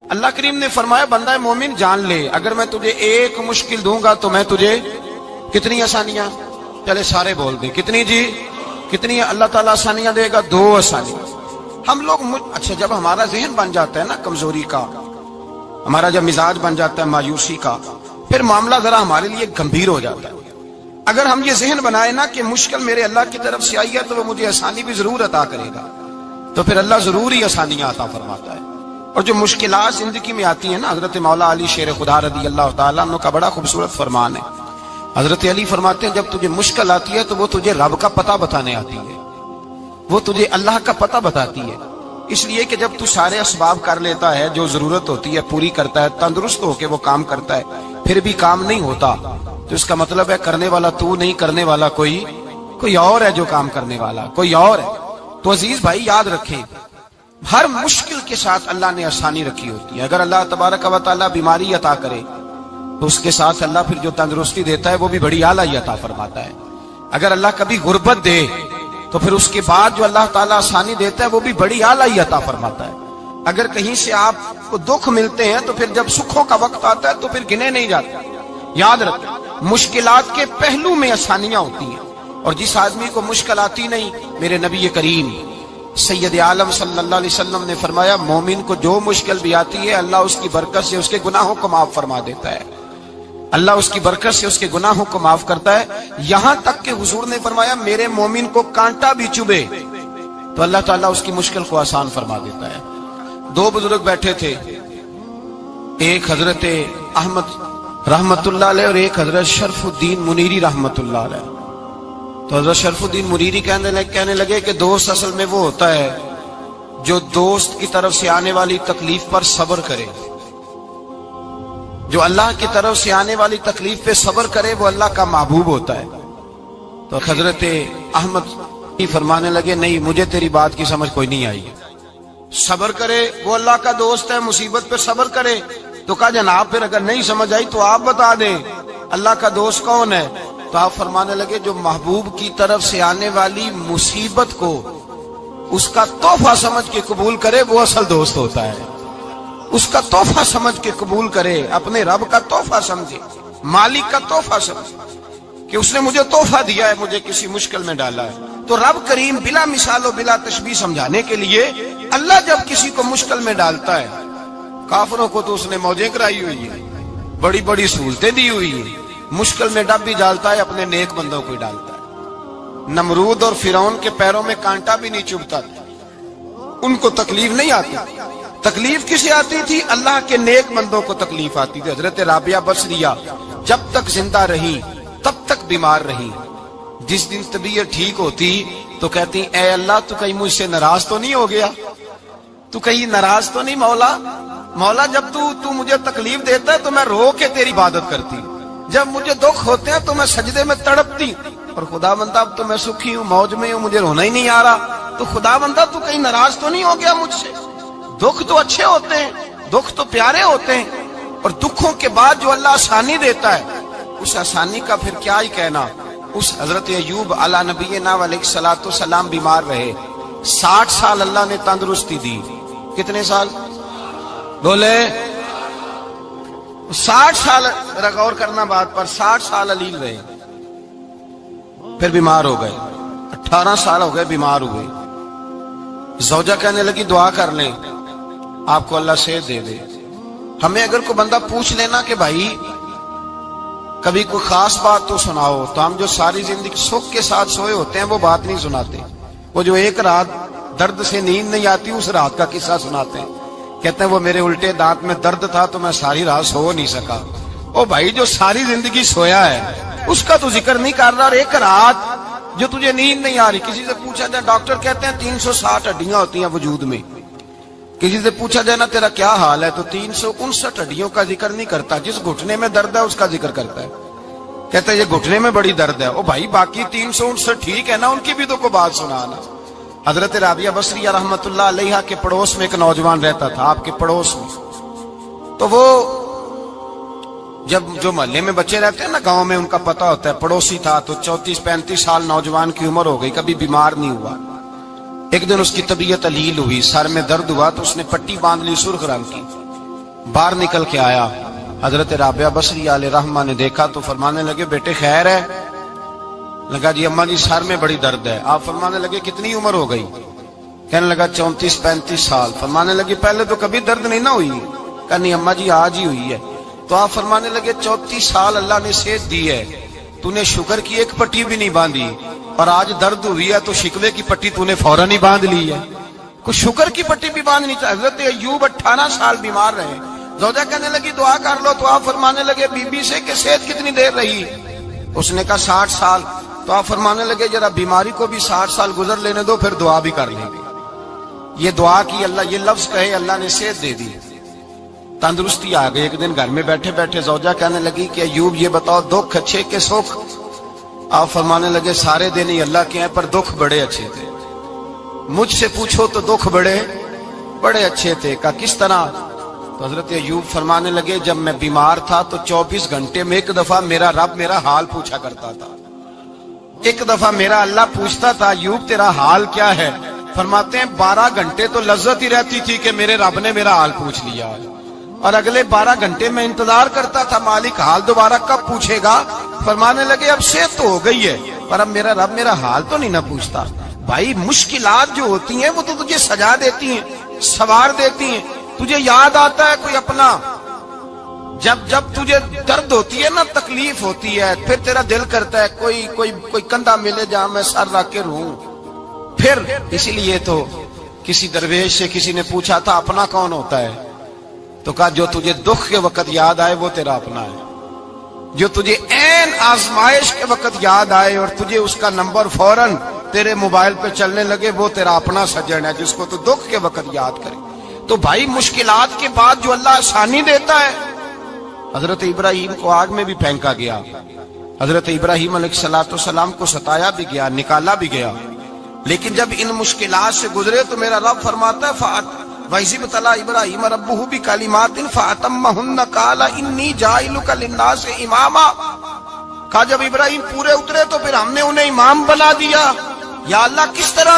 اللہ کریم نے فرمایا بندہ مومن جان لے اگر میں تجھے ایک مشکل دوں گا تو میں تجھے کتنی آسانیاں، چلے سارے بول دیں کتنی جی، کتنی اللہ تعالیٰ آسانیاں دے گا؟ 2 آسانیاں۔ ہم لوگ اچھا جب ہمارا ذہن بن جاتا ہے نا کمزوری کا، ہمارا جب مزاج بن جاتا ہے مایوسی کا، پھر معاملہ ذرا ہمارے لیے گمبھیر ہو جاتا ہے۔ اگر ہم یہ ذہن بنائے نا کہ مشکل میرے اللہ کی طرف سے آئی ہے تو وہ مجھے آسانی بھی ضرور عطا کرے گا، تو پھر اللہ ضرور ہی آسانیاں عطا فرماتا ہے۔ اور جو مشکلات زندگی میں آتی ہیں نا، حضرت مولا علی شیر خدا رضی اللہ تعالیٰ عنہ کا بڑا خوبصورت فرمان ہے۔ حضرت علی فرماتے ہیں جب تجھے مشکل آتی ہے تو وہ تجھے رب کا پتہ بتانے آتی ہے، وہ تجھے اللہ کا پتہ بتاتی ہے۔ اس لیے کہ جب تو سارے اسباب کر لیتا ہے، جو ضرورت ہوتی ہے پوری کرتا ہے، تندرست ہو کے وہ کام کرتا ہے، پھر بھی کام نہیں ہوتا، تو اس کا مطلب ہے کرنے والا تو نہیں، کرنے والا کوئی اور ہے جو کام کرنے والا کوئی اور ہے۔ تو عزیز بھائی یاد رکھیں، ہر مشکل کے ساتھ اللہ نے آسانی رکھی ہوتی ہے۔ اگر اللہ تبارک و تعالیٰ بیماری عطا کرے تو اس کے ساتھ اللہ پھر جو تندرستی دیتا ہے وہ بھی بڑی اعلیٰ عطا فرماتا ہے۔ اگر اللہ کبھی غربت دے تو پھر اس کے بعد جو اللہ تعالیٰ آسانی دیتا ہے وہ بھی بڑی اعلیٰ عطا فرماتا ہے۔ اگر کہیں سے آپ کو دکھ ملتے ہیں تو پھر جب سکھوں کا وقت آتا ہے تو پھر گنے نہیں جاتے۔ یاد رکھیں مشکلات کے پہلو میں آسانیاں ہوتی ہیں، اور جس آدمی کو مشکل آتی نہیں، میرے نبی کریم سید عالم صلی اللہ علیہ وسلم نے فرمایا مومن کو جو مشکل بھی آتی ہے اللہ اس کی برکت سے اس کے گناہوں کو معاف فرما دیتا ہے، اللہ اس کی برکت سے اس کے گناہوں کو معاف کرتا ہے۔ یہاں تک کہ حضور نے فرمایا میرے مومن کو کانٹا بھی چبھے تو اللہ تعالیٰ اس کی مشکل کو آسان فرما دیتا ہے۔ 2 بزرگ بیٹھے تھے، ایک حضرت احمد رحمت اللہ علیہ اور ایک حضرت شرف الدین منیری رحمت اللہ علیہ۔ تو حضرت شرف الدین منیری کہنے لگے کہ دوست اصل میں وہ ہوتا ہے جو دوست کی طرف سے آنے والی تکلیف پر صبر کرے، جو اللہ کی طرف سے آنے والی تکلیف پہ صبر کرے وہ اللہ کا محبوب ہوتا ہے۔ تو حضرت احمد فرمانے لگے نہیں مجھے تیری بات کی سمجھ کوئی نہیں آئی، صبر کرے وہ اللہ کا دوست ہے، مصیبت پہ صبر کرے۔ تو کہا جناب پھر اگر نہیں سمجھ آئی تو آپ بتا دیں اللہ کا دوست کون ہے؟ تو آپ فرمانے لگے جو محبوب کی طرف سے آنے والی مصیبت کو اس کا تحفہ سمجھ کے قبول کرے وہ اصل دوست ہوتا ہے۔ اس کا تحفہ سمجھ کے قبول کرے، اپنے رب کا تحفہ سمجھے، مالک کا تحفہ سمجھے کہ اس نے مجھے تحفہ دیا ہے، مجھے کسی مشکل میں ڈالا ہے۔ تو رب کریم بلا مثال و بلا تشبیہ سمجھانے کے لیے اللہ جب کسی کو مشکل میں ڈالتا ہے، کافروں کو تو اس نے موجیں کرائی ہوئی ہے، بڑی بڑی سہولتیں دی ہوئی ہیں، مشکل میں ڈب بھی ڈالتا ہے، اپنے نیک بندوں کو ہی ڈالتا ہے۔ نمرود اور فرعون کے پیروں میں کانٹا بھی نہیں چبھتا تھا، ان کو تکلیف نہیں آتی۔ تکلیف کسے آتی تھی؟ اللہ کے نیک بندوں کو تکلیف آتی تھی۔ حضرت رابعہ بصریہ جب تک زندہ رہی تب تک بیمار رہی، جس دن طبیعت ٹھیک ہوتی تو کہتی اے اللہ تو کہیں مجھ سے ناراض تو نہیں ہو گیا، تو کہیں ناراض تو نہیں مولا جب تو مجھے تکلیف دیتا ہے تو میں رو کے تیری عبادت کرتی، جب مجھے دکھ ہوتے ہیں تو میں سجدے میں تڑپتی، اور خدا بندہ اب تو میں سکھی ہوں، موج میں ہوں، مجھے رونا ہی نہیں آ رہا، تو خدا بندہ تو کہیں ناراض تو نہیں ہو گیا مجھ سے؟ دکھ تو اچھے ہوتے ہیں، دکھ تو پیارے ہوتے ہیں، اور دکھوں کے بعد جو اللہ آسانی دیتا ہے اس آسانی کا پھر کیا ہی کہنا۔ اس حضرت ایوب علی نبینا علیہ الصلوۃ والسلام بیمار رہے، 60 سال اللہ نے تندرستی دی۔ کتنے سال بولے؟ 60 سال، غور کرنا بات پر، 60 سال علیل رہے، پھر بیمار ہو گئے، 18 سال ہو گئے بیمار ہوئے۔ زوجہ کہنے لگی دعا کر لیں آپ کو اللہ صحت دے دے۔ ہمیں اگر کوئی بندہ پوچھ لینا کہ بھائی کبھی کوئی خاص بات تو سناؤ، تو ہم جو ساری زندگی سکھ کے ساتھ سوئے ہوتے ہیں وہ بات نہیں سناتے، وہ جو ایک رات درد سے نیند نہیں آتی اس رات کا قصہ سناتے ہیں، کہتے ہیں وہ میرے الٹے دانت میں درد تھا تو میں ساری رات سو نہیں سکا۔ او بھائی جو ساری زندگی سویا ہے اس کا تو ذکر نہیں کر رہا، اور ایک رات جو تجھے نیند نہیں آ رہی۔ کسی سے پوچھا جائے، ڈاکٹر کہتے ہیں 360 ہڈیاں ہوتی ہیں وجود میں، کسی سے پوچھا جائے نا تیرا کیا حال ہے تو 359 ہڈیوں کا ذکر نہیں کرتا، جس گھٹنے میں درد ہے اس کا ذکر کرتا ہے، کہتا ہے یہ گھٹنے میں بڑی درد ہے۔ او بھائی باقی 359 ٹھیک ہے نا، ان کی بھی تو کوئی بات سنانا۔ حضرت رابعہ بصریہ رحمت اللہ علیہ کے پڑوس میں ایک نوجوان رہتا تھا، آپ کے پڑوس میں، تو وہ جب جو محلے میں بچے رہتے ہیں نا گاؤں میں، ان کا پتہ ہوتا ہے، پڑوسی تھا تو 34-35 سال نوجوان کی عمر ہو گئی، کبھی بیمار نہیں ہوا۔ ایک دن اس کی طبیعت علیل ہوئی، سر میں درد ہوا تو اس نے پٹی باندھ لی سرخ رنگ کی، باہر نکل کے آیا، حضرت رابعہ بصری علیہ رحمہ نے دیکھا تو فرمانے لگے بیٹے خیر ہے؟ لگا جی اماں جی سر میں بڑی درد ہے۔ آپ فرمانے لگے کتنی عمر ہو گئی؟ کہنے لگا 34-35 سال۔ فرمانے لگے پہلے تو کبھی درد نہیں نہ ہوئی؟ کہنی اماں جی آج ہی ہوئی ہے۔ تو آپ فرمانے لگے 34 سال اللہ نے صحت دی ہے، تو نے شکر کی ایک پٹی بھی نہیں باندھی، اور آج درد ہوئی ہے تو شکوے کی پٹی تو نے فوراً ہی باندھ لی ہے، کوئی شکر کی پٹی بھی باندھنی چاہیے۔ حضرت ایوب 18 سال بیمار رہے، زوجہ کہنے لگی دعا کر لو، تو آپ فرمانے لگے بی بی سے کہ صحت کتنی دیر رہی؟ اس نے کہا 60 سال۔ تو آپ فرمانے لگے ذرا بیماری کو بھی 60 سال گزر لینے دو، پھر دعا بھی کر لیں گے۔ یہ دعا کی، اللہ یہ لفظ کہے اللہ نے صحت دے دی، تندرستی آ گئی۔ ایک دن گھر میں بیٹھے بیٹھے زوجہ کہنے لگی کہ ایوب یہ بتاؤ دکھ اچھے کہ سکھ؟ آپ فرمانے لگے سارے دن ہی اللہ کے ہیں، پر دکھ بڑے اچھے تھے۔ مجھ سے پوچھو تو دکھ بڑے اچھے تھے۔ کہا کس طرح؟ تو حضرت ایوب فرمانے لگے جب میں بیمار تھا تو 24 گھنٹے میں ایک دفعہ میرا رب میرا حال پوچھا کرتا تھا، ایک دفعہ میرا اللہ پوچھتا تھا ایوب تیرا حال کیا ہے؟ فرماتے ہیں 12 گھنٹے تو لذت ہی رہتی تھی کہ میرے رب نے میرا حال پوچھ لیا، اور اگلے 12 گھنٹے میں انتظار کرتا تھا مالک حال دوبارہ کب پوچھے گا۔ فرمانے لگے اب صحت تو ہو گئی ہے، پر اب میرا رب میرا حال تو نہیں نہ پوچھتا۔ بھائی مشکلات جو ہوتی ہیں وہ تو تجھے سجا دیتی ہیں، سوار دیتی ہیں، تجھے یاد آتا ہے کوئی اپنا۔ جب تجھے درد ہوتی ہے نا، تکلیف ہوتی ہے، پھر تیرا دل کرتا ہے کوئی کندھا ملے جہاں میں سر رکھ کے رہوں۔ پھر اسی لیے تو کسی درویش سے کسی نے پوچھا تھا اپنا کون ہوتا ہے؟ تو کہا جو تجھے دکھ کے وقت یاد آئے وہ تیرا اپنا ہے، جو تجھے عین آزمائش کے وقت یاد آئے اور تجھے اس کا نمبر فوراً تیرے موبائل پہ چلنے لگے وہ تیرا اپنا سجن ہے، جس کو تو دکھ کے وقت یاد کرے۔ تو بھائی مشکلات کے بعد جو اللہ آسانی دیتا ہے، حضرت ابراہیم کو آگ میں بھی پھینکا گیا، حضرت ابراہیم علیہ السلام کو ستایا بھی گیا، نکالا بھی گیا، لیکن جب ان مشکلات سے گزرے تو میرا رب فرماتا ہے وَإِذِ ابْتَلَىٰ إِبْرَاهِيمَ رَبُّهُ بِكَلِمَاتٍ فَأَتَمَّهُنَّ قَالَ إِنِّي جَاعِلُكَ لِلنَّاسِ إِمَامًا۔ کہا جب ابراہیم پورے اترے تو پھر ہم نے انہیں امام بنا دیا۔ یا اللہ کس طرح